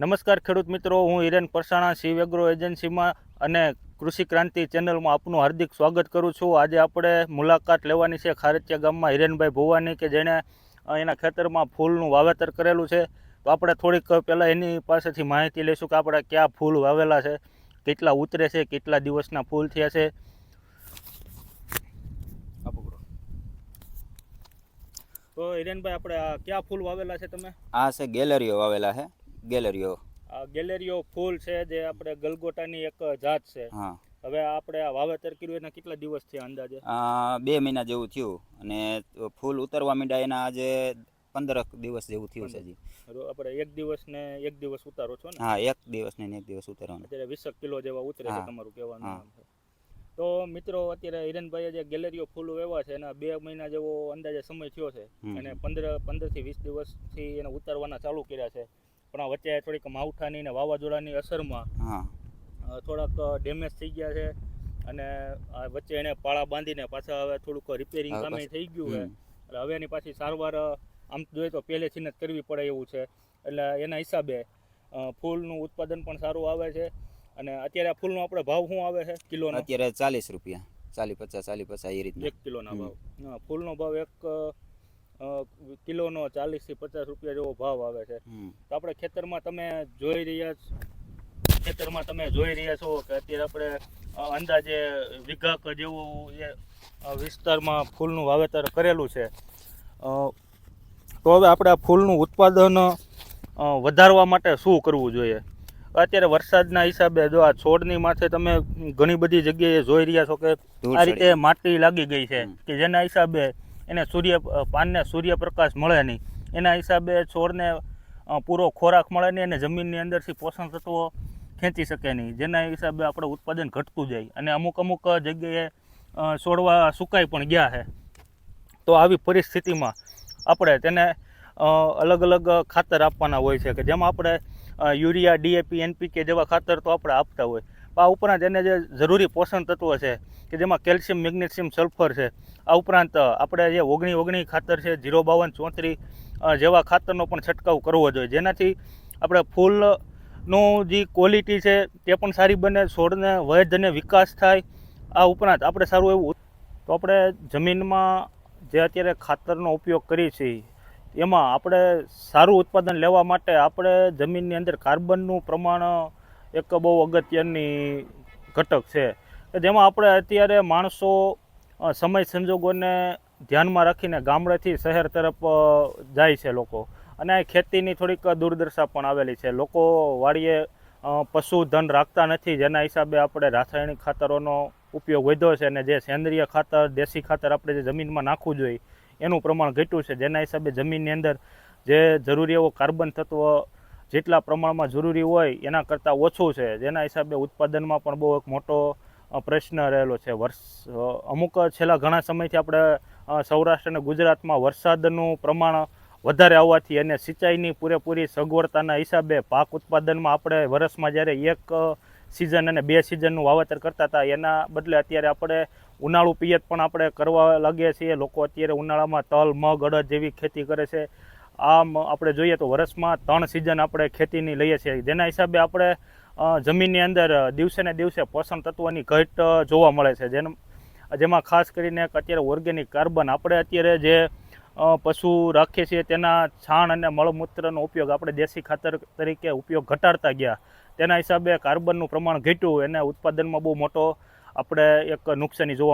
નમસ્કાર ખેડૂત મિત્રો, હું હિરેન પરસાણા શિવ એગ્રો એજન્સીમાં અને કૃષિ ક્રાંતિ ચેનલમાં આપનું હાર્દિક સ્વાગત કરું છું. આજે આપણે મુલાકાત લેવાની છે ખારેચિયા ગામમાં હિરેનભાઈ ભુવાની કે જેણે એના ખેતરમાં ફૂલનું વાવેતર કરેલું છે. તો આપણે થોડીક પહેલાં એની પાસેથી માહિતી લઈશું કે આપણે કયા ફૂલ વાવેલા છે, કેટલા ઉતરે છે, કેટલા દિવસના ફૂલ થયા છે. તો હિરેનભાઈ, આપણે કયા ફૂલ વાવેલા છે તમે? આ છે ગેલેરીઓ વાવેલા છે. ગેલેરીઓ ગેલેરીઓ ફૂલ છે જે આપણે ગલગોટાની એક જાત છે. હા. હવે આપણે આ વાવેતર કર્યું એના કેટલા દિવસ થયા અંદાજે? 2 મહિના જેવું થયું અને ફૂલ ઉતરવા માંડ્યા એના આજે 15 દિવસ જેવું થયું છે. હજી આપણે એક દિવસ ઉતારો છો ને? હા, 1 દિવસ ને 1 દિવસ ઉતારવાનું. અત્યારે 20 કિલો જેવા ઉતરે છે તમારું કહેવાનું નામ છે. તો મિત્રો, અત્યારે હિરેનભાઈએ જે ગેલેરીઓ ફૂલ વેવા છે એના 2 મહિના જેવો અંદાજે સમય થયો છે અને 15 થી 20 દિવસથી એને ઉતારવાના ચાલુ કર્યા છે. પણ આ વચ્ચે થોડીક માવઠાની ને વાવાઝોડાની અસરમાં થોડાક ડેમેજ થઈ ગયા છે અને વચ્ચે એને પાળા બાંધીને પાછા હવે થોડુંક રિપેરિંગ કામે થઈ ગયું છે. એટલે હવે એની પાછી સારવાર આમ જોઈએ તો પહેલેથી જ કરવી પડે એવું છે. એટલે એના હિસાબે ફૂલનું ઉત્પાદન પણ સારું આવે છે. અને અત્યારે ફૂલનો આપણે ભાવ શું આવે છે કિલોનો? અત્યારે 40 રૂપિયા, 40-50 એ રીતના 1 કિલોના ભાવ. ફૂલનો ભાવ 1 કિલોનો 40 થી 50 રૂપિયા જેવો ભાવ આવે છે. તો આપણે ખેતરમાં તમે જોઈ રહ્યા છો કે અત્યારે આપણે અંદાજે વીઘાક જેવું એ વિસ્તારમાં ફૂલનું વાવેતર કરેલું છે. તો હવે આપણે આ ફૂલનું ઉત્પાદન વધારવા માટે શું કરવું જોઈએ? અત્યારે વરસાદના હિસાબે જો આ છોડની માથે તમે ઘણી બધી જગ્યાએ જોઈ રહ્યા છો કે આ રીતે માટી લાગી ગઈ છે કે જેના હિસાબે એને પાનને સૂર્યપ્રકાશ મળે નહીં. એના હિસાબે છોડને પૂરો ખોરાક મળે નહીં અને જમીનની અંદરથી પોષણ તત્વો ખેંચી શકે નહીં. જેના હિસાબે આપણે ઉત્પાદન ઘટતું જાય અને અમુક જગ્યાએ છોડવા સુકાઈ પણ ગયા છે. તો આવી પરિસ્થિતિમાં આપણે તેને અલગ અલગ ખાતર આપવાના હોય છે કે જેમાં આપણે યુરિયા, DAP, NPK જેવા ખાતર તો આપણે આપતા હોય. આ ઉપરાંત એને જે જરૂરી પોષણ તત્વો છે કે જેમાં કેલ્શિયમ, મેગ્નેશિયમ, સલ્ફર છે. આ ઉપરાંત આપણે જે 19-19 ખાતર છે, 052-34 જેવા ખાતરનો પણ છંટકાવ કરવો જોઈએ, જેનાથી આપણે ફૂલનું જે ક્વોલિટી છે તે પણ સારી બને, છોડને વધ અને વિકાસ થાય. આ ઉપરાંત આપણે સારું એવું તો આપણે જમીનમાં જે અત્યારે ખાતરનો ઉપયોગ કરીએ છીએ એમાં આપણે સારું ઉત્પાદન લેવા માટે આપણે જમીનની અંદર કાર્બનનું પ્રમાણ એક બહુ અગત્યની ઘટક છે કે જેમાં આપણે અત્યારે માણસો સમય સંજોગોને ધ્યાનમાં રાખીને ગામડેથી શહેર તરફ જાય છે લોકો, અને ખેતીની થોડીક દુર્દશા પણ આવેલી છે. લોકો વાડીએ પશુધન રાખતા નથી, જેના હિસાબે આપણે રાસાયણિક ખાતરોનો ઉપયોગ વધ્યો છે અને જે સેન્દ્રિય ખાતર, દેશી ખાતર આપણે જે જમીનમાં નાખવું જોઈએ એનું પ્રમાણ ઘટ્યું છે. જેના હિસાબે જમીનની અંદર જે જરૂરી એવો કાર્બન તત્વ જેટલા પ્રમાણમાં જરૂરી હોય એના કરતાં ઓછું છે. જેના હિસાબે ઉત્પાદનમાં પણ બહુ એક મોટો પ્રશ્ન રહેલો છે. અમુક છેલ્લા ઘણા સમયથી આપણે સૌરાષ્ટ્ર અને ગુજરાતમાં વરસાદનું પ્રમાણ વધારે આવવાથી અને સિંચાઈની પૂરેપૂરી સગવડતાના હિસાબે પાક ઉત્પાદનમાં આપણે વર્ષમાં જ્યારે 1 સિઝન અને 2 સિઝનનું વાવેતર કરતા હતા એના બદલે અત્યારે આપણે ઉનાળુ પિયત પણ આપણે કરવા લાગ્યા છીએ. લોકો અત્યારે ઉનાળામાં તલ, મગ, અડદ જેવી ખેતી કરે છે. આમ આપણે જોઈએ તો વર્ષમાં 3 સિઝન આપણે ખેતીની લઈએ છીએ, જેના હિસાબે આપણે જમીનની અંદર દિવસે ને દિવસે પોષણ તત્વોની ઘટ જોવા મળે છે. જેમાં ખાસ કરીને અત્યારે ઓર્ગેનિક કાર્બન આપણે અત્યારે જે પશુ રાખીએ છીએ તેના છાણ અને મળમૂત્રનો ઉપયોગ આપણે દેશી ખાતર તરીકે ઉપયોગ ઘટાડતા ગયા. તેના હિસાબે કાર્બનનું પ્રમાણ ઘટ્યું અને ઉત્પાદનમાં બહુ મોટો આપણે એક નુકસાની જોવા